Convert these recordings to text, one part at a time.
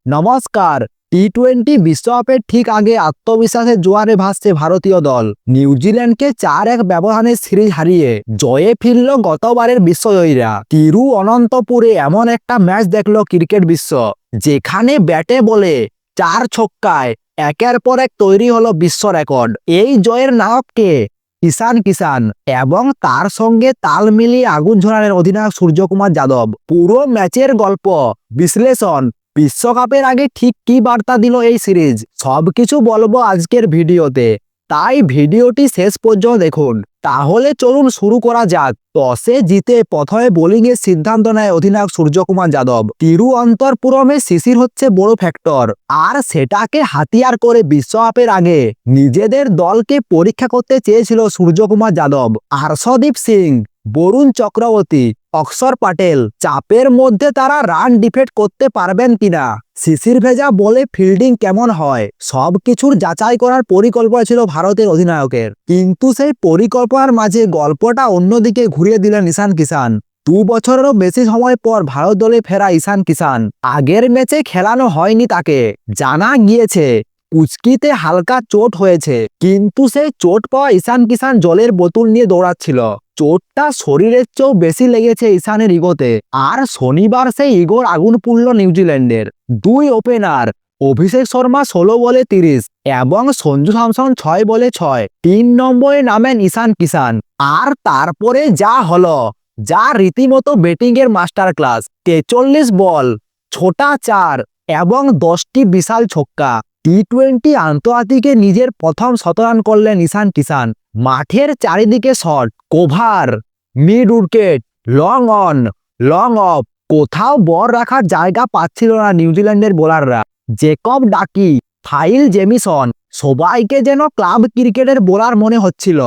নমস্কার। টি-20 বিশ্বকাপের ঠিক আগে আত্মবিশ্বাসের জোয়ারে ভাসছে ভারতীয় দল। নিউজিল্যান্ডকে 4-1 ব্যবধানে সিরিজ হারিয়ে জয়ে ফিরল গতবারের বিশ্বজয়ীরা। তিরুঅনন্তপুরে এমন একটা ম্যাচ দেখল ক্রিকেট বিশ্ব, যেখানে ব্যাটে বলে 4 ছক্কায় একের পর এক তৈরি হলো বিশ্ব রেকর্ড। এই জয়ের নায়ক কে? ঈশান কিষান এবং তার সঙ্গে তাল মিলিয়ে আগুন ঝরালেন অধিনায়ক সূর্যকুমার যাদব। পুরো ম্যাচের গল্প, বিশ্লেষণ, বিশ্বকাপের আগে ঠিক কি বার্তা দিল এই সিরিজ, সবকিছু বলবো আজকের ভিডিওতে। তাই ভিডিওটি শেষ পর্যন্ত দেখুন। তাহলে চলুন শুরু করা যাক। টসে জিতে প্রথমে বোলিংয়ের সিদ্ধান্ত নেয় অধিনায়ক সূর্যকুমার যাদব। তিরুঅনন্তপুরমে শিশির হচ্ছে বড় ফ্যাক্টর, আর সেটাকে হাতিয়ার করে বিশ্বকাপের আগে নিজেদের দলকে পরীক্ষা করতে চেয়েছিল সূর্যকুমার যাদব। হর্ষদীপ সিং, বরুণ চক্রবর্তী, অক্ষর প্যাটেল, চাপের মধ্যে তারা রান ডিফেন্ড করতে পারবেন কিনা, শিশির ভেজা বলে ফিল্ডিং কেমন হয়, সবকিছুর যাচাই করার পরিকল্পনা ছিল ভারতের অধিনায়কের। কিন্তু সেই পরিকল্পনার মাঝে গল্পটা অন্যদিকে ঘুরিয়ে দিলেন ঈশান কিষান। 2 বছরেরও বেশি সময় পর ভারত দলে ফেরা ঈশান কিষান। আগের ম্যাচে খেলানো হয়নি তাকে। জানা গিয়েছে পুচকিতে হালকা চোট হয়েছে, কিন্তু সেই চোট পাওয়া ঈশান কিষান জলের বোতল নিয়ে দৌড়াচ্ছিল। চোটটা শরীরের চেয়েও বেশি লেগেছে ঈশানের ইগোতে। আর শনিবার সেই ইগোর আগুন পুড়ল নিউজিল্যান্ডের 2 ওপেনার অভিষেক শর্মা 16 বলে 30 এবং সঞ্জু স্যামসন 6 বলে 6। 3 নম্বরে নামেন ঈশান কিষান। আর তারপরে যা হলো, যা রীতিমতো ব্যাটিং এর মাস্টার ক্লাস। 43 বল, ছোটা 4 এবং 10টি বিশাল ছক্কা। টি-20 আন্তর্জাতিকে নিজের প্রথম শতরান করলেন ঈশান কিষান। মাঠের চারিদিকে shot, cover, mid wicket, long on, long of, কোথাও বল রাখার জায়গা পাচ্ছিল না নিউজিল্যান্ডের বোলাররা। জেকব ডাকি, ফাইল জেমিসন, সবাইকে যেন ক্লাব ক্রিকেটের বোলার মনে হচ্ছিল।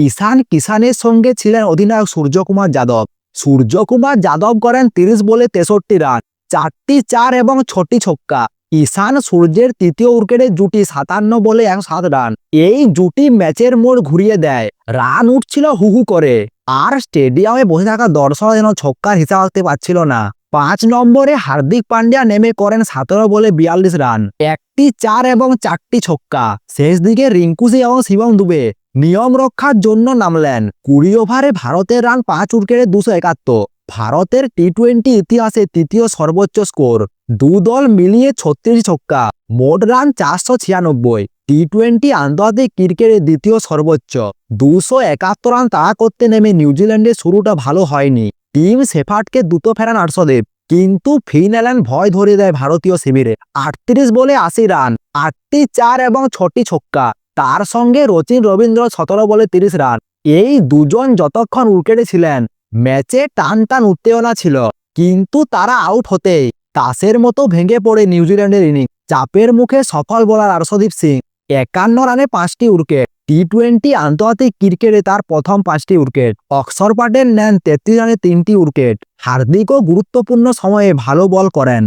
ঈশান কিষানের সঙ্গে ছিলেন অধিনায়ক সূর্যকুমার যাদব। সূর্যকুমার যাদব করেন 30 বলে 63 রান, 4টি 4 এবং 6টি ছক্কা। ঈশান সূর্যের তৃতীয় উইকেটের জুটি 57 বলে 107 রান। এই জুটি ম্যাচের মোড় ঘুরিয়ে দেয়। রান উঠছিল হু হু করে, আর স্টেডিয়ামে বসে থাকা দর্শকরা যেন ছক্কার হিসাব রাখতে পারছিল না। 5 নম্বরে হার্দিক পান্ডিয়া নেমে করেন 17 বলে 42 রান, 1টি 4 এবং 4টি ছক্কা। শেষ দিকে রিঙ্কু সিং এবং শিবম দুবে নিয়ম রক্ষার জন্য নামলেন। 20 ওভারে ভারতের রান 5 উইকেটে 271। ভারতের টি-20 ইতিহাসে তৃতীয় সর্বোচ্চ স্কোর। 2 দল মিলিয়ে 36 ছক্কা, মোট রান 496। টি-20 আন্তর্জাতিক ক্রিকেটের দ্বিতীয় সর্বোচ্চ। 271 রান তাড়া করতে নেমে নিউজিল্যান্ডের শুরুটা ভালো হয়নি। টিম শেফার্ডকে দ্রুত ফেরান হর্ষদীপ, কিন্তু ফিন অ্যালান ভয় ধরিয়ে দেয় ভারতীয় শিবিরে। 38 বলে 80 রান, 8টি 4 এবং 6টি ছক্কা। তার সঙ্গে রচিন রবীন্দ্র 17 বলে 30 রান। এই দুজন যতক্ষণ উইকেটে ছিলেন, ম্যাচে টান টান উত্তেজনা ছিল। কিন্তু তারা আউট হতেই তাসের মতো ভেঙে পড়ে নিউজিল্যান্ডের ইনিংস। চাপের মুখে সফল বোলার হর্ষদীপ সিং 51 রানে 5টি উইকেট। টি-20 আন্তর্জাতিক ক্রিকেটে তার প্রথম 5টি উইকেট। অক্ষর প্যাটেল নেন 33 রানে 3টি উইকেট। হার্দিকও গুরুত্বপূর্ণ সময়ে ভালো বল করেন।